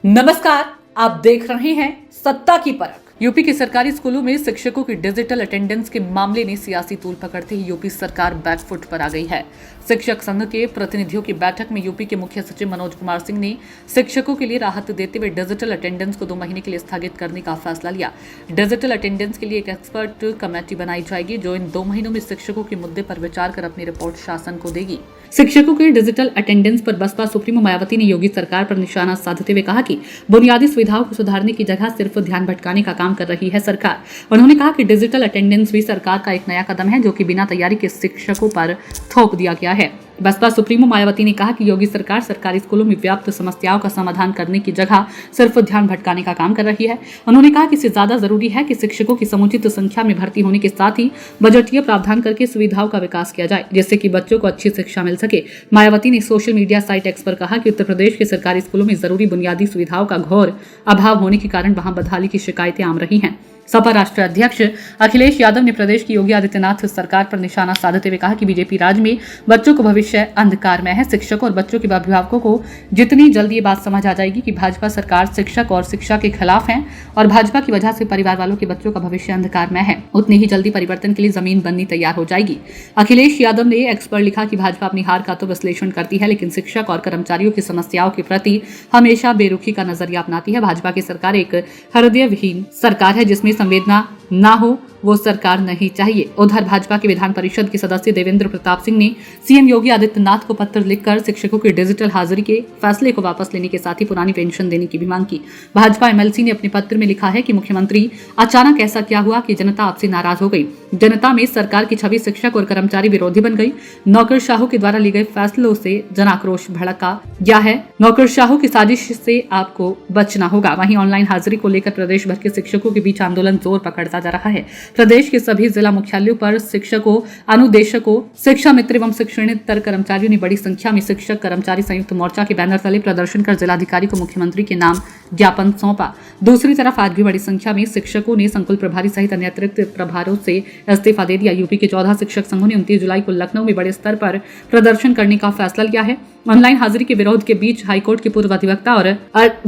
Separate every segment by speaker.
Speaker 1: नमस्कार, आप देख रहे हैं सत्ता की परख। यूपी के सरकारी स्कूलों में शिक्षकों की डिजिटल अटेंडेंस के मामले ने सियासी तूल पकड़ते ही यूपी सरकार बैकफुट पर आ गई है। शिक्षक संघ के प्रतिनिधियों की बैठक में यूपी के मुख्य सचिव मनोज कुमार सिंह ने शिक्षकों के लिए राहत देते हुए डिजिटल अटेंडेंस को 2 महीने के लिए स्थगित करने का फैसला लिया। डिजिटल अटेंडेंस के लिए एक एक्सपर्ट कमेटी बनाई जाएगी जो इन 2 महीनों में शिक्षकों के मुद्दे पर विचार कर अपनी रिपोर्ट शासन को देगी। शिक्षकों के डिजिटल अटेंडेंस पर बसपा सुप्रीमो मायावती ने योगी सरकार पर निशाना साधते हुए कहा कि बुनियादी सुविधाओं को सुधारने की जगह सिर्फ ध्यान भटकाने का काम कर रही है सरकार। उन्होंने कहा कि डिजिटल अटेंडेंस भी सरकार का एक नया कदम है जो कि बिना तैयारी के शिक्षकों पर थोप दिया गया है। बसपा सुप्रीमो मायावती ने कहा कि योगी सरकार सरकारी स्कूलों में व्याप्त समस्याओं का समाधान करने की जगह सिर्फ ध्यान भटकाने का काम कर रही है। उन्होंने कहा कि इससे ज्यादा जरूरी है कि शिक्षकों की समुचित संख्या में भर्ती होने के साथ ही बजटीय प्रावधान करके सुविधाओं का विकास किया जाए जिससे कि बच्चों को अच्छी शिक्षा मिल सके। मायावती ने सोशल मीडिया साइट एक्स पर कहा कि उत्तर प्रदेश के सरकारी स्कूलों में जरूरी बुनियादी सुविधाओं का घोर अभाव होने के कारण वहां बदहाली की शिकायतें आम रही हैं। सपा राष्ट्रीय अध्यक्ष अखिलेश यादव ने प्रदेश की योगी आदित्यनाथ सरकार पर निशाना साधते हुए कहा कि बीजेपी राज में बच्चों को भविष्य अंधकार में है। शिक्षकों और बच्चों के अभिभावकों को जितनी जल्दी ये बात समझ आ जाएगी कि भाजपा सरकार शिक्षक और शिक्षा के खिलाफ है और भाजपा की वजह से परिवार वालों के बच्चों का भविष्य अंधकार में है, उतनी ही जल्दी परिवर्तन के लिए जमीन बननी तैयार हो जाएगी। अखिलेश यादव ने एक्स पर लिखा कि भाजपा अपनी हार का तो विश्लेषण करती है लेकिन शिक्षक और कर्मचारियों की समस्याओं के प्रति हमेशा बेरुखी का नजरिया अपनाती है। भाजपा की सरकार एक हृदयविहीन सरकार है जिसमें संवेदना ना हो, वो सरकार नहीं चाहिए। उधर भाजपा के विधान परिषद के सदस्य देवेंद्र प्रताप सिंह ने सीएम योगी आदित्यनाथ को पत्र लिखकर शिक्षकों की डिजिटल हाजिरी के फैसले को वापस लेने के साथ ही पुरानी पेंशन देने की भी मांग की। भाजपा एमएलसी ने अपने पत्र में लिखा है कि मुख्यमंत्री अचानक ऐसा क्या हुआ कि जनता आपसे नाराज हो गई। जनता में सरकार की छवि शिक्षक और कर्मचारी विरोधी बन गई। नौकरशाहों के द्वारा लिए गए फैसलों से जन आक्रोश भड़का गया है। नौकरशाहों की साजिश से आपको बचना होगा। वहीं ऑनलाइन हाजिरी को लेकर प्रदेश भर के शिक्षकों के बीच आंदोलन जोर पकड़ता जा रहा है। प्रदेश के सभी जिला मुख्यालयों पर शिक्षकों, अनुदेशकों, शिक्षा मित्र एवं शिक्षणेतर कर्मचारियों ने बड़ी संख्या में शिक्षक कर्मचारी संयुक्त मोर्चा के बैनर तले प्रदर्शन कर जिलाधिकारी को मुख्यमंत्री के नाम ज्ञापन सौंपा। दूसरी तरफ आज भी बड़ी संख्या में शिक्षकों ने संकुल प्रभारी सहित अन्य अतिरिक्त प्रभारों से इस्तीफा दे दिया। यूपी के 14 शिक्षक संघों ने 29 जुलाई को लखनऊ में बड़े स्तर पर प्रदर्शन करने का फैसला लिया है। ऑनलाइन हाजिरी के विरोध के बीच हाईकोर्ट के पूर्व अधिवक्ता और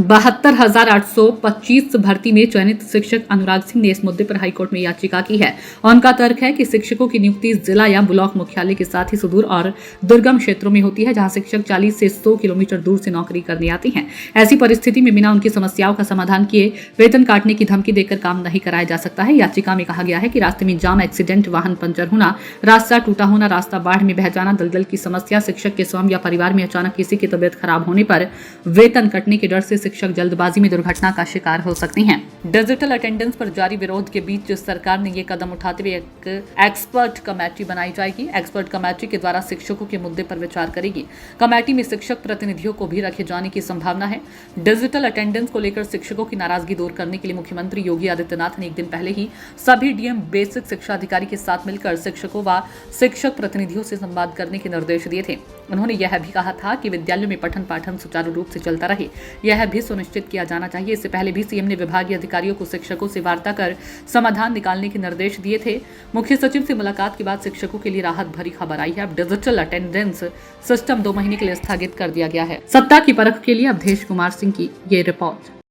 Speaker 1: 72,825 भर्ती में चयनित शिक्षक अनुराग सिंह ने इस मुद्दे पर हाईकोर्ट में याचिका की है। उनका तर्क है कि शिक्षकों की नियुक्ति जिला या ब्लॉक मुख्यालय के साथ ही सुदूर और दुर्गम क्षेत्रों में होती है जहां शिक्षक 40 से 100 किलोमीटर दूर से नौकरी करने आते हैं। ऐसी परिस्थिति में बिना उनकी समस्याओं का समाधान किए वेतन काटने की धमकी देकर काम नहीं कराया जा सकता है। याचिका में कहा गया है कि रास्ते में जाम, एक्सीडेंट, वाहन पंचर होना, रास्ता टूटा होना, रास्ता बाढ़ में बह जाना, दलदल की समस्या, शिक्षक के स्वयं या परिवार में अचानक किसी की तबीयत खराब होने पर वेतन कटने के डर से शिक्षक जल्दबाजी में दुर्घटना का शिकार हो सकते हैं। डिजिटल अटेंडेंस पर जारी विरोध के बीच सरकार ने ये कदम उठाते हुए एक एक्सपर्ट कमेटी बनाई जाएगी। एक्सपर्ट कमेटी के द्वारा शिक्षकों के मुद्दे पर विचार करेगी। कमेटी में शिक्षक प्रतिनिधियों को भी रखे जाने की संभावना है। डिजिटल अटेंडेंस को लेकर शिक्षकों की नाराजगी दूर करने के लिए मुख्यमंत्री योगी आदित्यनाथ ने एक दिन पहले ही सभी डीएम बेसिक शिक्षा अधिकारी के साथ मिलकर शिक्षकों व शिक्षक प्रतिनिधियों से संवाद करने के निर्देश दिए थे। उन्होंने यह भी कहा था कि विद्यालयों में पठन पाठन सुचारू रूप से चलता रहे, यह भी सुनिश्चित किया जाना चाहिए। इससे पहले भी सीएम ने विभागीय अधिकारियों को शिक्षकों से वार्ता कर समाधान निकालने के निर्देश दिए थे। मुख्य सचिव से मुलाकात के बाद शिक्षकों के लिए राहत भरी खबर आई है। अब डिजिटल अटेंडेंस सिस्टम 2 महीने के लिए स्थगित कर दिया गया है। सत्ता की परख के लिए अवधेश कुमार सिंह की ये रिपोर्ट।